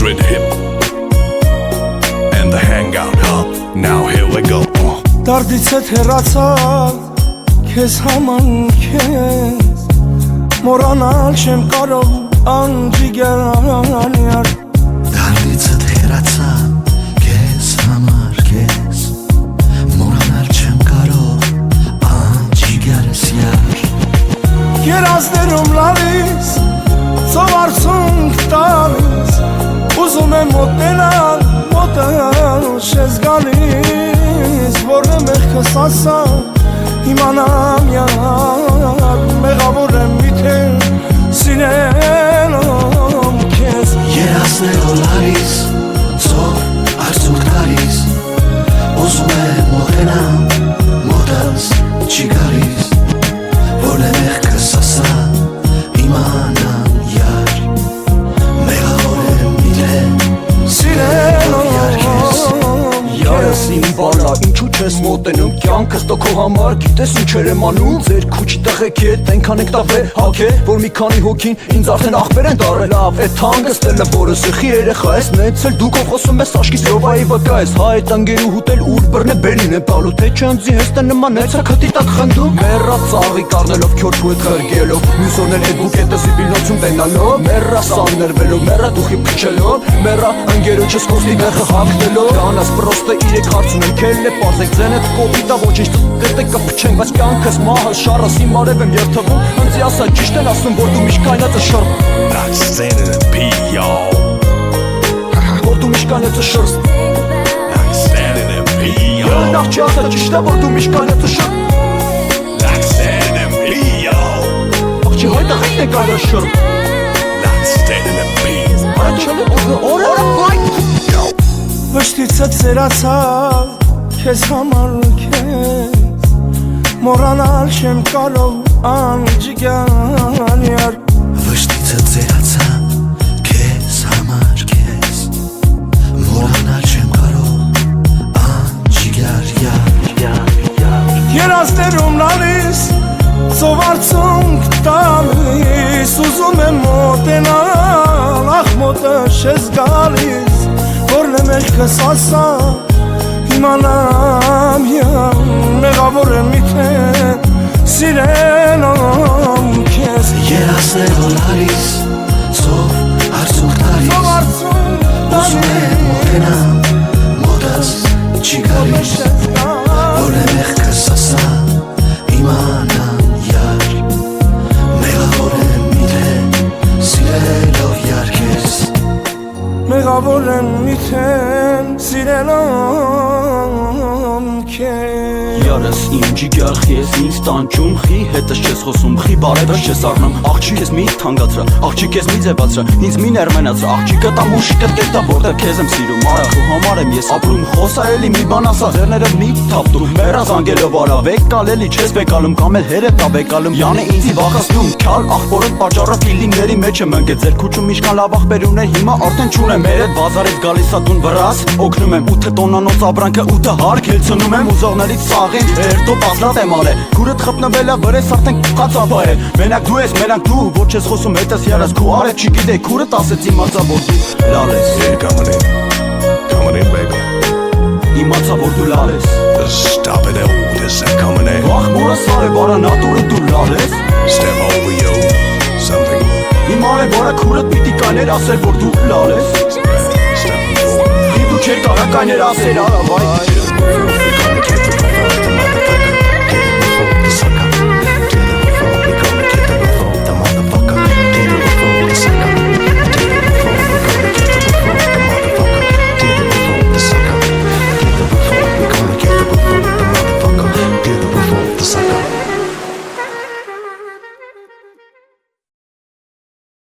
Street Hip and the Hangout Hub. Now here we go. Դարդից հետ հեռացավ քեզ համանքես մոռանալ չեմ կարող անջիգար Դարդից հետ հեռացավ քեզ համար քեզ մոռանալ չեմ կարող անջիգարս յար Երազներում լալիս ծով արցունք տալիս ուզում եմ մոտենալ մոտենալ չես գալիս որն է մեղքս ասա իմանամ յար մեղավոր եմ միթե սիրելում քեզ Երազներով լալիս ծով արցունք տալիս ուզում եմ մոտենալ մոտս չի գալիս որն է մեղքս ասա իմանամ յար մեղավոր եմ միթե սիրելում Յարս իմ բալա, ինչու չես մոտենում կյանքս տո քո համար գիտես ինչեր եմ անում Ձեր քուչի տղեկ հետ այնքան եք տավե հաք է Որ մի քանի հոգին ինձ արդեն ախպեր են դարել Լավ է թանգս տելը որը սխի երեխա ես Նեցել դու կով խոսում ես աշկիս ռովայի վկա ես Հայ տանգերու հուտել ուր բրն է բերին է բալու Թե չանձի հեստը նման նեցրա քտի տակ խնդում Մեռա ծաղի կարնելով քյորջու հետ խրգելով Մյուս օրնել հետ բուկետը զիբիլոցում տենալով Մեռա սաններվելով, մեռա դուխի փչելով Մեռա ընգերոջս կոստի նեղը հագնելով Կանաս պրոստը իրեք հարց ունեմ քելն է պարզեք ձեն հետ կոպիտա ոչինչ տետե կփչենք Բայց կյանքս մահը շարս իմ արև եմ երթվում Հնձի ասա ճիշտ են ասում որ դու միշտ կայնածը շրբ Not standing in P, y'all. Որ դու միշտ կայնածը շրբ Not standing in P, y'all. Նախ չի ասա ճիշտ է որ դու միշտ կայնածը շրբ Not standing in P, y'all. Աղջի հայտը հայտ է կայնա շրբ Not standing in P. Այդ չալի օրը վայ Վշտիցը ծերացավ քեզ համար քեզ մոռանալ չեմ կարող անջիգար յար Վշտիցը ծերացա քեզ համար քեզ մոռանալ չեմ կարող անջիգար յար Երազներում լալիս ծով արցունք տալիս ուզում եմ մոտենալ ախ մոտը չես գալիս որն է մեղքս ասա իմանամ յար մեղավոր եմ միթե սիրելում քեզ Երազներով լալիս ծով արցունք տալիս ուզում եմ մոտենալ մոտս չի գալիս որն է մեղքս ասա իմանամ յար մեղավոր եմ միթե սիրելով յար քեզ մեղավոր եմ միթե սիրելում քեզ Յարս իմ ջիգար խի ես ինձ տանջում Խի հետս չես խոսում, խի բարևս չես առնում Աղջիկ ես մի թանգացրա, աղջիկ ես մի ձևացրա Ինձ մի ներմենացրա, աղջիկը տամ ու շիկըտ կետա Որտեղ քեզ եմ սիրում, արա քո համար եմ ես ապրում Խոսա էլի մի բան ասա, ձեռներով մի թապտում Մեռա զանգելով արա, վեկալ էլի չես վեկալում Կամ էլ հեր է տա վեկալում, յանը ինձի վախացնում Քյալ աղբորդ պաճառը ֆիլինգների մեջ եմ ընկել Ձեր քուչում միշկան լավ աղբեր ուներ, հիմա արդեն չունեմ Մեր հետ բազարից գալիս ա տուն վրաս, օգնում եմ 8 տոննանոց ապրանքը 8 հարկ հելցնում եմ Ուզողներից սաղին, երդո պասլատ եմ արել Քուրդ խպնվել ա վրես արդեն կացապա է Մենակ դու ես, մենակ դու, որ չես խոսում հետս յարս Քու արև չի գիտե, քուրդ ասեց իմացա որ դու լալ ես Yeah, coming in, baby. Իմացա որ դու լալ ես Stop it, this is coming in. Վախ մորը սար է բարա նատուրը դու լալ ես Step over you, something. Իմ արև բարա քուրդ պիտի կաներ ասել որ դու լալ ես Step forward. Դու չեր կարա կաներ ասել արա վայ